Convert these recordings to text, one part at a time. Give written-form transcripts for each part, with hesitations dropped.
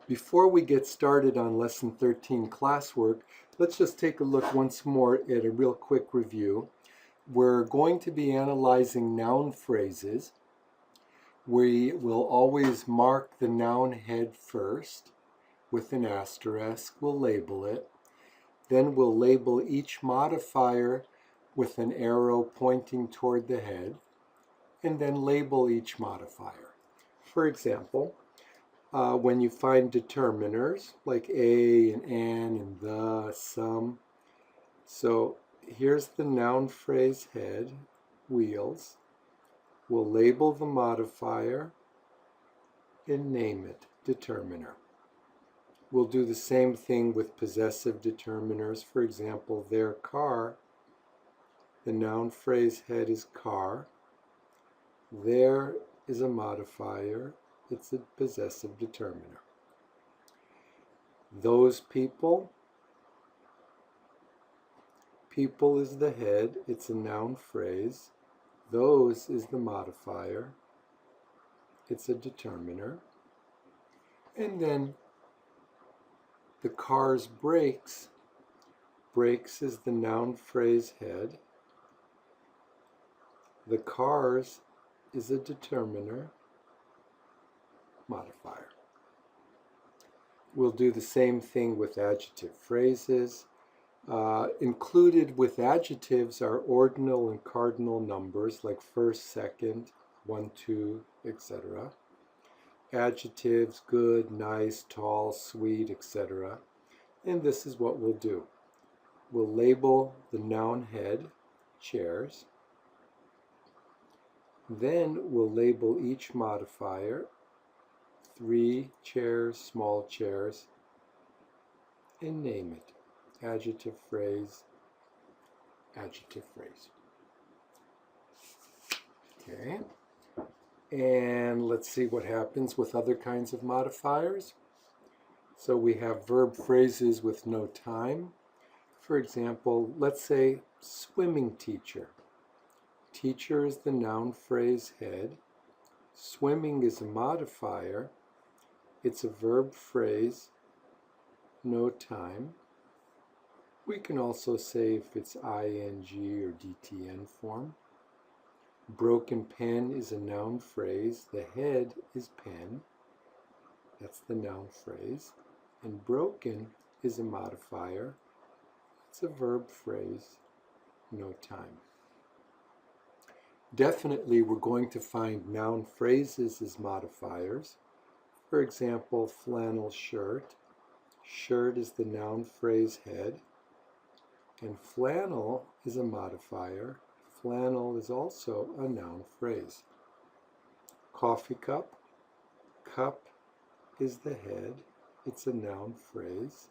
Before we get started on Lesson 13 classwork, let's just take a look once more at a real quick review. We're going to be analyzing noun phrases. We will always mark the noun head first with an asterisk. We'll label it. Then we'll label each modifier with an arrow pointing toward the head, and then label each modifier. For example, when you find determiners like a and an and the, some. So here's the noun phrase head, wheels. We'll label the modifier and name it, determiner. We'll do the same thing with possessive determiners. For example, their car. The noun phrase head is car. There is a modifier. It's a possessive determiner. Those people. People is the head. It's a noun phrase. Those is the modifier. It's a determiner. And then the car's brakes. Brakes is the noun phrase head. The cars is a determiner, modifier. We'll do the same thing with adjective phrases. Included with adjectives are ordinal and cardinal numbers like first, second, 1, 2, etc. Adjectives, good, nice, tall, sweet, etc. And this is what we'll do. We'll label the noun head, chairs. Then we'll label each modifier, 3 chairs, small chairs, and name it. Adjective phrase, adjective phrase. Okay. And let's see what happens with other kinds of modifiers. So we have verb phrases with no time. For example, let's say swimming teacher. Teacher is the noun phrase head. Swimming is a modifier. It's a verb phrase, no time. We can also say if it's ing or dtn form. Broken pen is a noun phrase. The head is pen. That's the noun phrase. And broken is a modifier. It's a verb phrase, no time. Definitely, we're going to find noun phrases as modifiers. For example, flannel shirt. Shirt is the noun phrase head. And flannel is a modifier. Flannel is also a noun phrase. Coffee cup. Cup is the head. It's a noun phrase.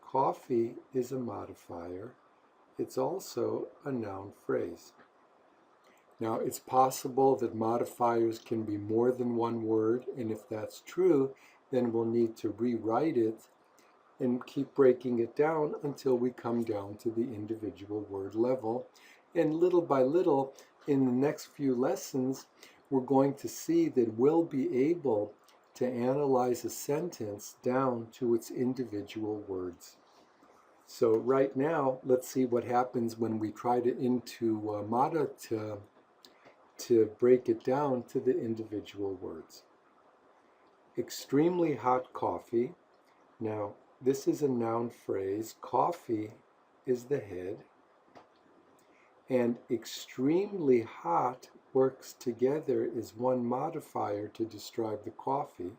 Coffee is a modifier. It's also a noun phrase. Now, it's possible that modifiers can be more than one word, and if that's true, then we'll need to rewrite it and keep breaking it down until we come down to the individual word level. And little by little, in the next few lessons, we're going to see that we'll be able to analyze a sentence down to its individual words. So right now, let's see what happens when we try to break it down to the individual words. Extremely hot coffee. Now, this is a noun phrase. Coffee is the head. And extremely hot works together as one modifier to describe the coffee.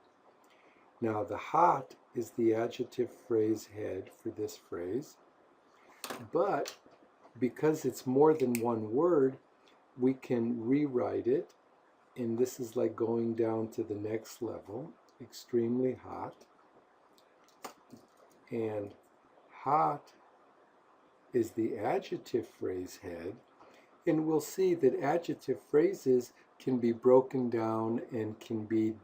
Now, the hot is the adjective phrase head for this phrase. But because it's more than one word, we can rewrite it, and this is like going down to the next level. Extremely hot. And hot is the adjective phrase head, and we'll see that adjective phrases can be broken down and can be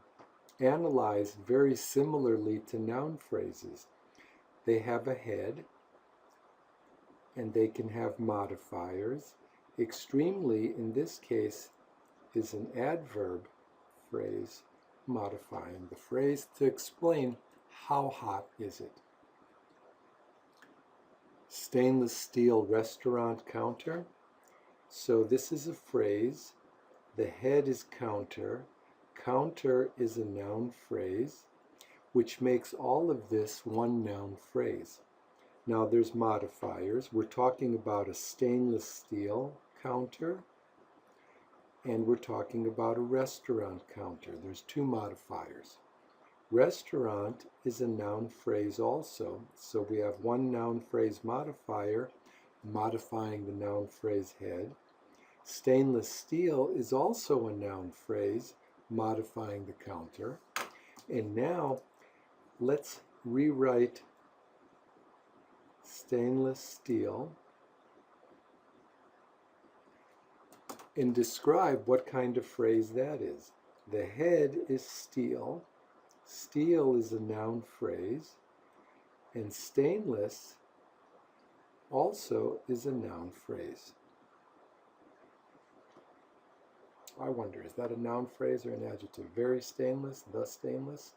analyzed very similarly to noun phrases. They have a head, and they can have modifiers. Extremely, in this case, is an adverb phrase modifying the phrase to explain How hot is it? Stainless steel restaurant counter. So this is a phrase. The head is counter. Counter is a noun phrase, which makes all of this one noun phrase. Now there's modifiers. We're talking about a stainless steel counter, and we're talking about a restaurant counter. There's two modifiers. Restaurant is a noun phrase also, so we have one noun phrase modifier modifying the noun phrase head. Stainless steel is also a noun phrase modifying the counter. And now let's rewrite stainless steel and describe what kind of phrase that is. The head is steel. Steel is a noun phrase, and stainless also is a noun phrase. I wonder, is that a noun phrase or an adjective? Very stainless, the stainless?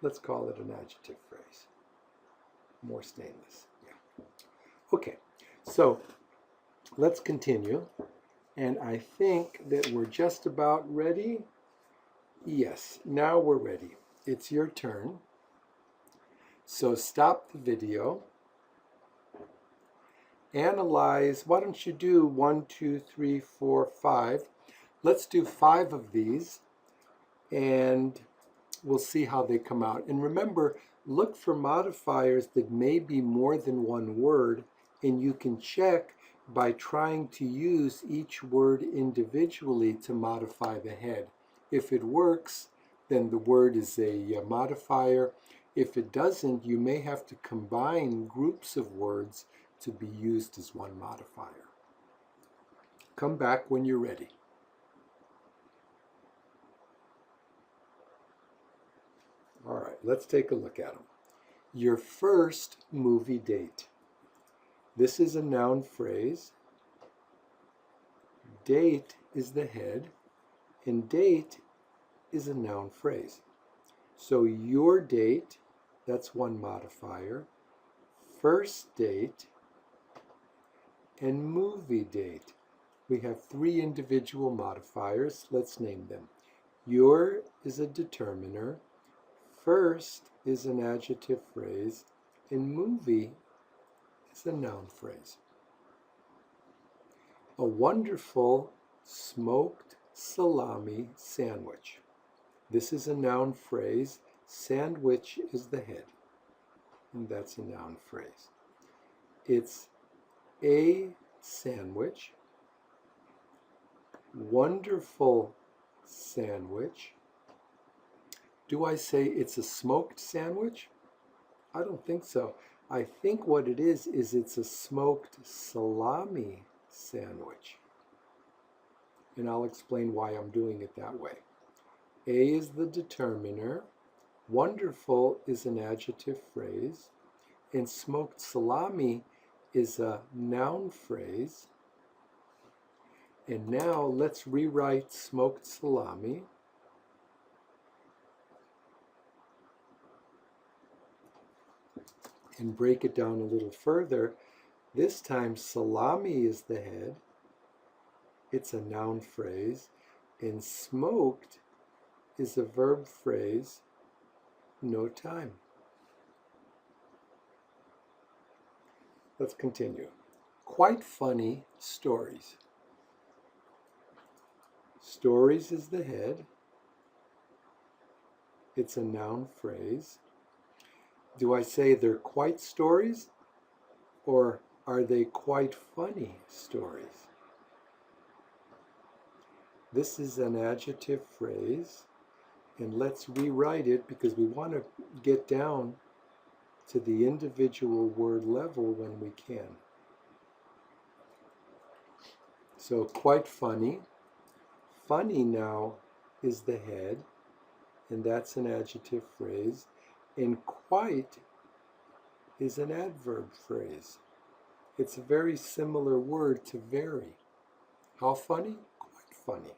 Let's call it an adjective phrase. More stainless, yeah. Okay, so let's continue. And I think that we're just about ready. Yes, now we're ready. It's your turn. So stop the video. Analyze. Why don't you do 1, 2, 3, 4, 5. Let's do 5 of these, and we'll see how they come out. And remember, look for modifiers that may be more than one word, and you can check by trying to use each word individually to modify the head. If it works, then the word is a modifier. If it doesn't, you may have to combine groups of words to be used as one modifier. Come back when you're ready. All right, let's take a look at them. Your first movie date. This is a noun phrase. Date is the head, and date is a noun phrase. So your date, that's one modifier. First date and movie date. We have 3 individual modifiers. Let's name them. Your is a determiner. First is an adjective phrase, and movie is a noun phrase. A wonderful smoked salami sandwich. This is a noun phrase. Sandwich is the head, and that's a noun phrase. It's a sandwich. Wonderful sandwich. Do I say it's a smoked sandwich? I don't think so. I think what it is it's a smoked salami sandwich. And I'll explain why I'm doing it that way. A is the determiner. Wonderful is an adjective phrase. And smoked salami is a noun phrase. And now let's rewrite smoked salami. And break it down a little further. This time salami is the head. It's a noun phrase. And smoked is a verb phrase, no time. Let's continue. Quite funny stories. Stories is the head. It's a noun phrase. Do I say they're quite stories, or are they quite funny stories? This is an adjective phrase, and let's rewrite it because we want to get down to the individual word level when we can. So quite funny. Funny now is the head, and that's an adjective phrase. And quite is an adverb phrase. It's a very similar word to very. How funny? Quite funny.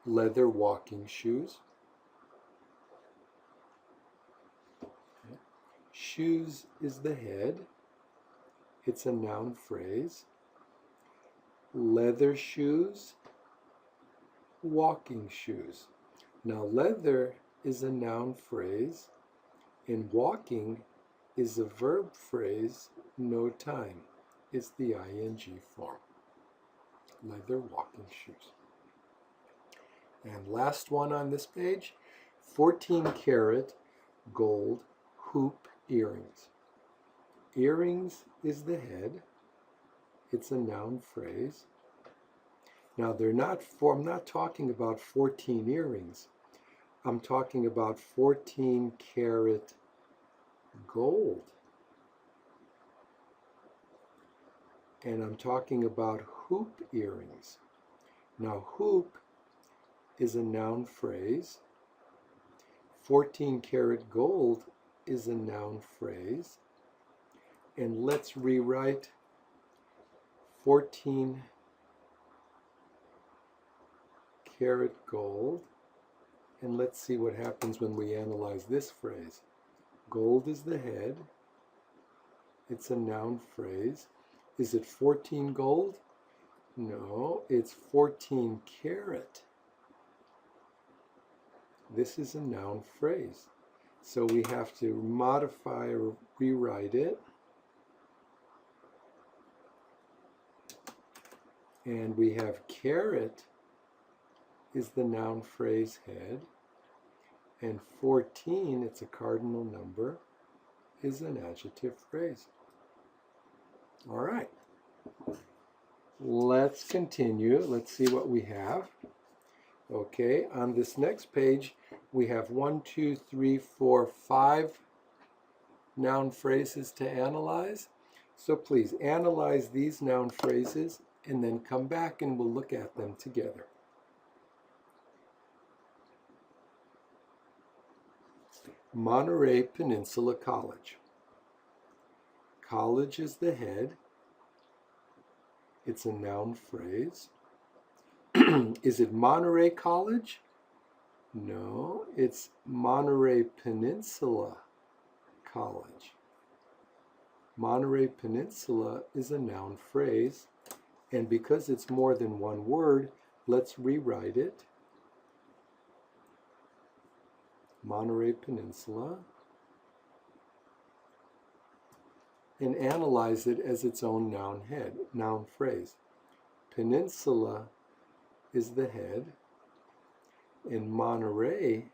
leather walking shoes. Shoes is the head. It's a noun phrase. Leather shoes, walking shoes. Now, leather is a noun phrase, and walking is a verb phrase, no time. It's the ing form. Leather walking shoes. And last one on this page, 14-karat gold hoop earrings. Earrings is the head. It's a noun phrase. Now, I'm not talking about 14 earrings. I'm talking about 14-karat gold. And I'm talking about hoop earrings. Now, hoop is a noun phrase. 14-karat gold is a noun phrase. And let's rewrite 14-karat gold. And let's see what happens when we analyze this phrase. Gold is the head. It's a noun phrase. Is it 14 gold? No, it's 14 karat. This is a noun phrase. So we have to modify or rewrite it. And we have carat is the noun phrase head. And 14, it's a cardinal number, is an adjective phrase. All right. Let's continue. Let's see what we have. Okay, on this next page, we have 1, 2, 3, 4, 5 noun phrases to analyze. So please analyze these noun phrases and then come back and we'll look at them together. Monterey Peninsula College. College is the head. It's a noun phrase. Is it Monterey College? No, it's Monterey Peninsula College. Monterey Peninsula is a noun phrase, and because it's more than one word, let's rewrite it. Monterey Peninsula, and analyze it as its own noun phrase. Peninsula is the head, and Monterey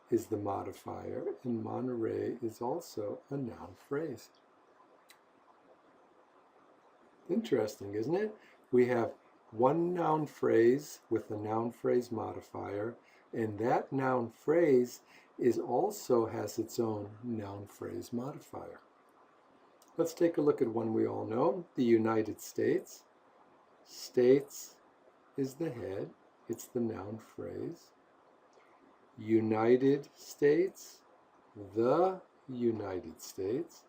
is the modifier, and Monterey is also a noun phrase. Interesting, isn't it? We have one noun phrase with a noun phrase modifier, and that noun phrase also has its own noun phrase modifier. Let's take a look at one we all know, the United States. States is the head, it's the noun phrase. United States, the United States.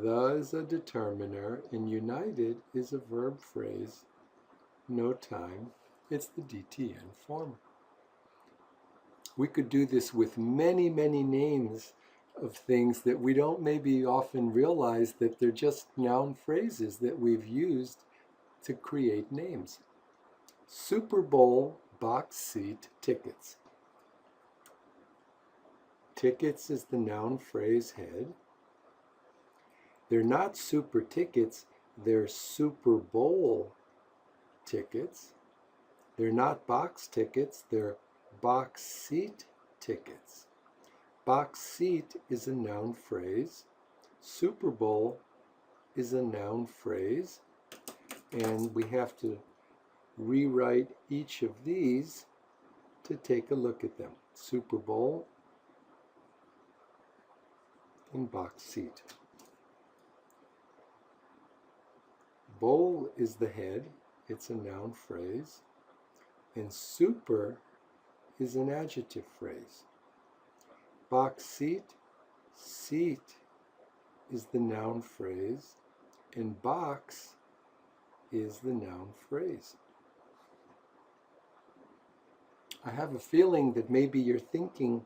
The is a determiner, and united is a verb phrase, no time. It's the DTN form. We could do this with many, many names of things that we don't maybe often realize that they're just noun phrases that we've used to create names. Super Bowl box seat tickets. Tickets is the noun phrase head. They're not super tickets, they're Super Bowl tickets. They're not box tickets, they're box seat tickets. Box seat is a noun phrase. Super Bowl is a noun phrase. And we have to rewrite each of these to take a look at them. Super Bowl and box seat. Bowl is the head, it's a noun phrase, and super is an adjective phrase. Box seat, seat is the noun phrase, and box is the noun phrase. I have a feeling that maybe you're thinking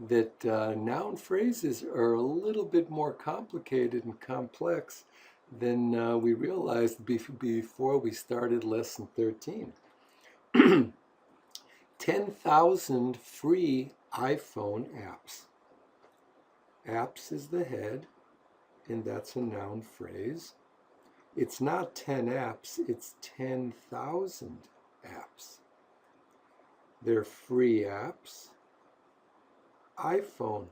that noun phrases are a little bit more complicated and complex than we realized before we started lesson 13. 10,000 free iPhone apps. Apps is the head, and that's a noun phrase. It's not 10 apps, it's 10,000 apps. They're free apps, iPhone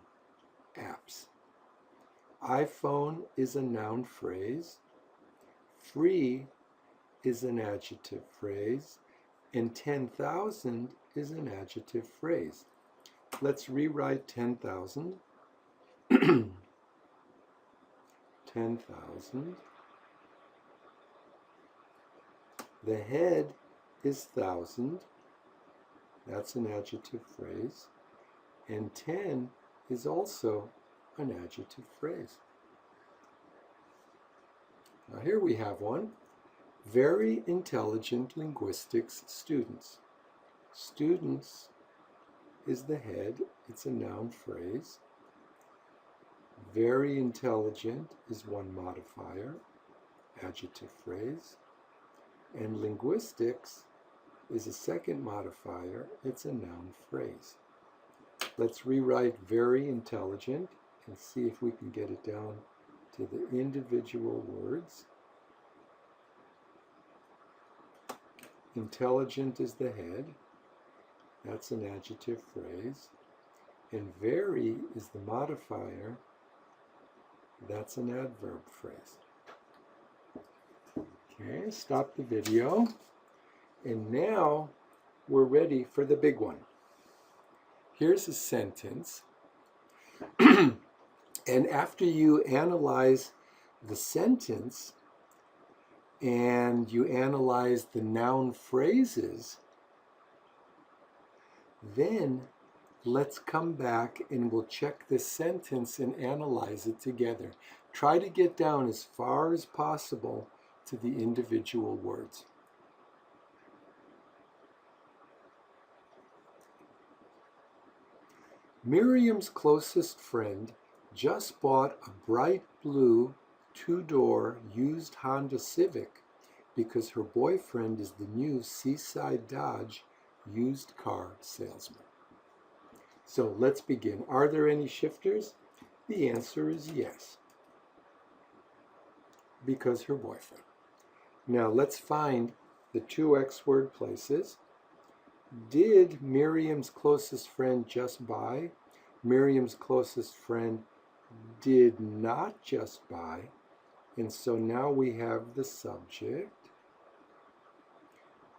apps. iPhone is a noun phrase, free is an adjective phrase, and 10,000 is an adjective phrase. Let's rewrite 10,000. 10,000. The head is thousand. That's an adjective phrase. And 10 is also an adjective phrase. Now here we have one. Very intelligent linguistics students. Students is the head. It's a noun phrase. Very intelligent is one modifier, adjective phrase. And linguistics is a second modifier. It's a noun phrase. Let's rewrite very intelligent and see if we can get it down to the individual words. Intelligent is the head. That's an adjective phrase. And very is the modifier. That's an adverb phrase. Okay, stop the video. And now we're ready for the big one. Here's a sentence. And after you analyze the sentence and you analyze the noun phrases, then let's come back and we'll check this sentence and analyze it together. Try to get down as far as possible to the individual words. Miriam's closest friend just bought a bright blue two-door used Honda Civic because her boyfriend is the new Seaside Dodge used car salesman. So let's begin. Are there any shifters? The answer is yes, because her boyfriend. Now let's find the two X word places. Did Miriam's closest friend just buy? Miriam's closest friend did not just buy. And so now we have the subject.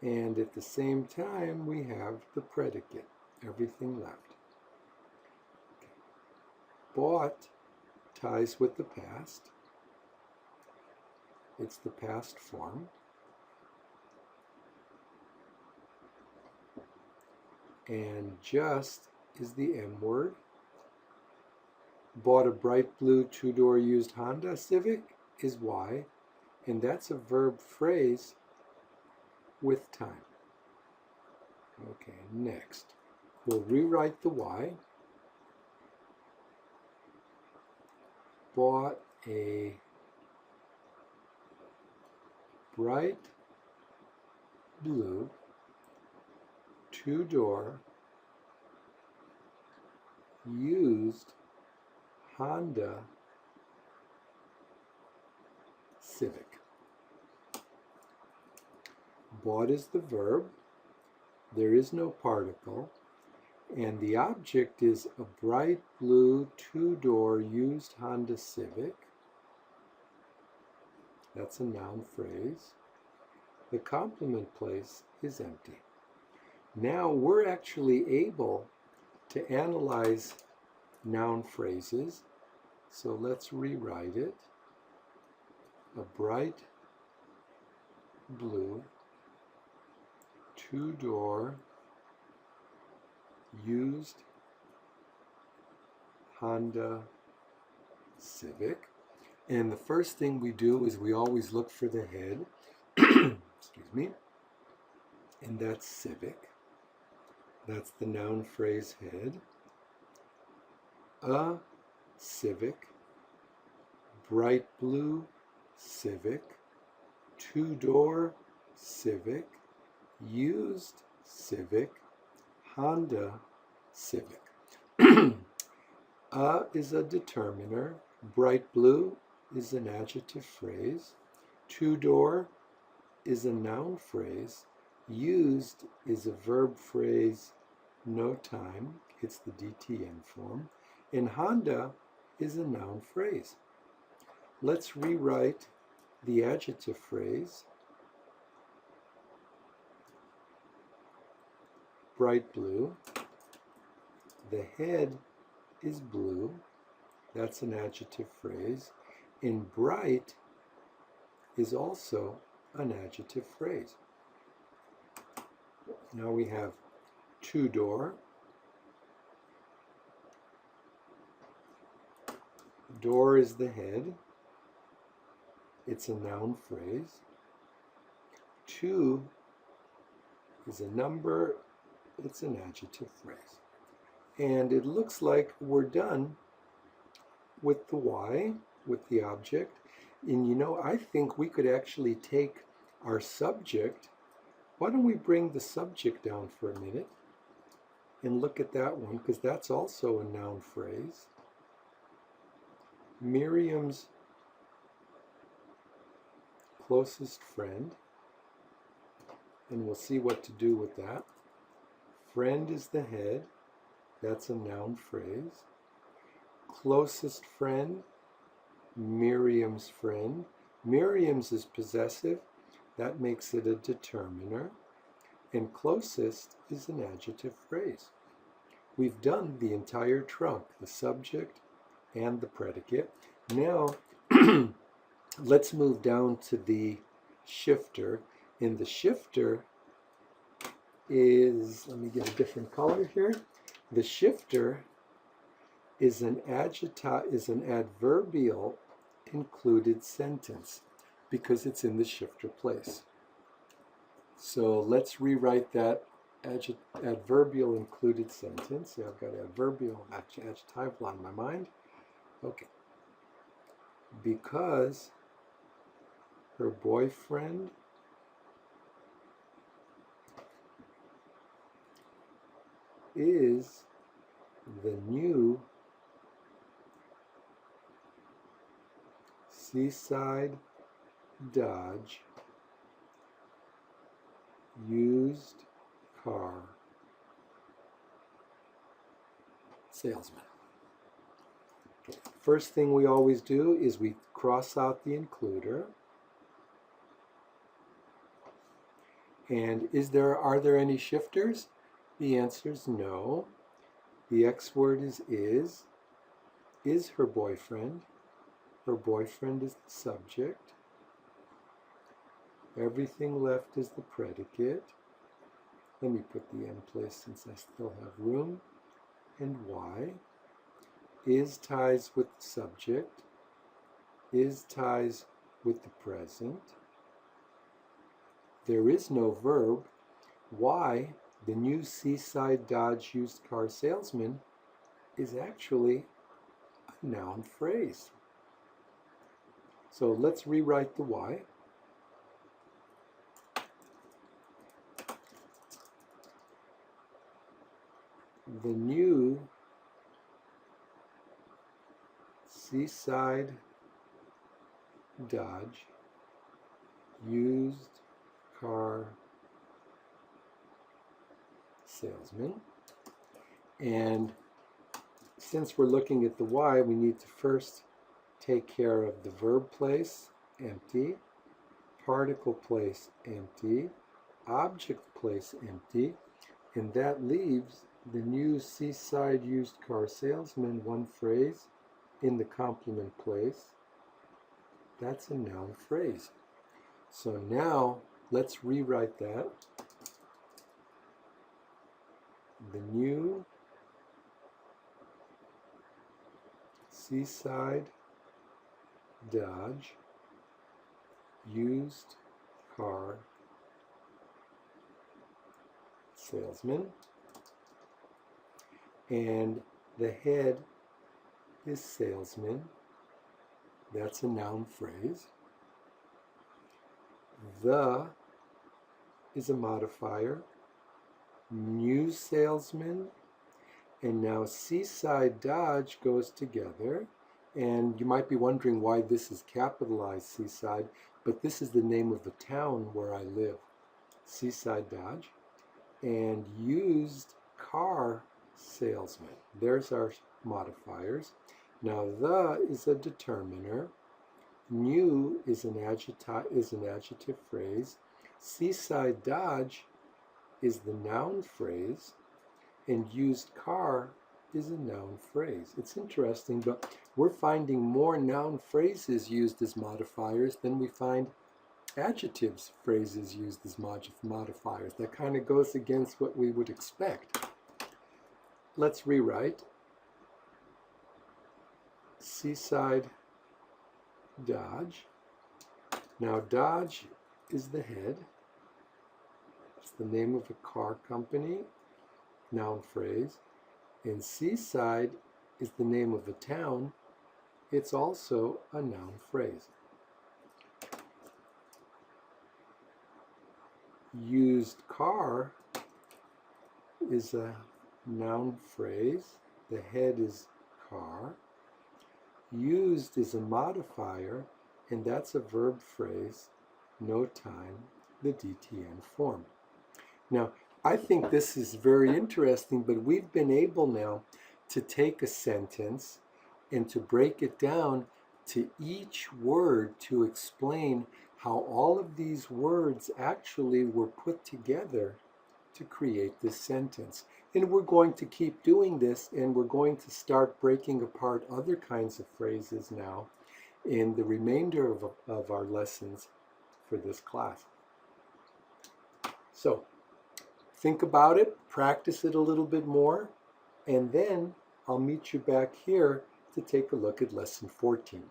And at the same time, we have the predicate. Everything left. Okay. Bought ties with the past. It's the past form. And just is the M word. Bought a bright blue two-door used Honda Civic is Y, and that's a verb phrase with time. Okay, next. We'll rewrite the Y. Bought a bright blue two-door used Honda Civic. Bought is the verb. There is no particle. And the object is a bright blue two-door used Honda Civic. That's a noun phrase. The complement place is empty. Now we're actually able to analyze noun phrases. So let's rewrite it. A bright blue two-door used Honda Civic. And the first thing we do is we always look for the head. Excuse me. And that's Civic. That's the noun phrase head. A Civic, bright blue Civic, two-door Civic, used Civic, Honda Civic. A is a determiner, bright blue is an adjective phrase, two-door is a noun phrase, used is a verb phrase, no time, it's the DTN form, and Honda is a noun phrase. Let's rewrite the adjective phrase. Bright blue. The head is blue. That's an adjective phrase. And bright is also an adjective phrase. Now we have two-door. Door is the head. It's a noun phrase. Two is a number. It's an adjective phrase. And it looks like we're done with the why, with the object. And you know, I think we could actually take our subject. Why don't we bring the subject down for a minute and look at that one, because that's also a noun phrase. Miriam's closest friend, and we'll see what to do with that. Friend is the head, that's a noun phrase. Closest friend, Miriam's friend. Miriam's is possessive, that makes it a determiner. And closest is an adjective phrase. We've done the entire trunk, the subject and the predicate. Now, let's move down to the shifter. And the shifter is, let me get a different color here. The shifter is an adverbial included sentence because it's in the shifter place. So let's rewrite that adverbial included sentence. Yeah, I've got adverbial adjectival on my mind. Okay. Because her boyfriend is the new Seaside Dodge used car salesman. Okay. First thing we always do is we cross out the includer. And are there any shifters? The answer is no. The X word is. Is her boyfriend. Her boyfriend is the subject. Everything left is the predicate. Let me put the in place since I still have room. And why. Is ties with the subject. Is ties with the present. There is no verb. Why, the new Seaside Dodge used car salesman, is actually a noun phrase. So let's rewrite the why. The new Seaside Dodge used car salesman. And since we're looking at the why, we need to first take care of the verb place, empty, particle place, empty, object place, empty, and that leaves the new Seaside used car salesman, one phrase, in the complement place. That's a noun phrase. So now let's rewrite that. The new Seaside Dodge used car salesman. and the head is salesman. That's a noun phrase. The is a modifier. New salesman. And now Seaside Dodge goes together. And you might be wondering why this is capitalized Seaside, but this is the name of the town where I live. Seaside Dodge. And used car salesman. There's our modifiers. Now the is a determiner. New is an adjective phrase. Seaside Dodge is the noun phrase. And used car is a noun phrase. It's interesting, but we're finding more noun phrases used as modifiers than we find adjectives phrases used as modifiers. That kind of goes against what we would expect. Let's rewrite. Seaside Dodge. Now Dodge is the head. It's the name of a car company, noun phrase. And Seaside is the name of a town. It's also a noun phrase. Used car is a noun phrase. The head is car. Used is a modifier, and that's a verb phrase, no time, the DTN form. Now, I think this is very interesting, but we've been able now to take a sentence and to break it down to each word to explain how all of these words actually were put together to create this sentence. And we're going to keep doing this, and we're going to start breaking apart other kinds of phrases now in the remainder of our lessons for this class. So think about it, practice it a little bit more, and then I'll meet you back here to take a look at lesson 14.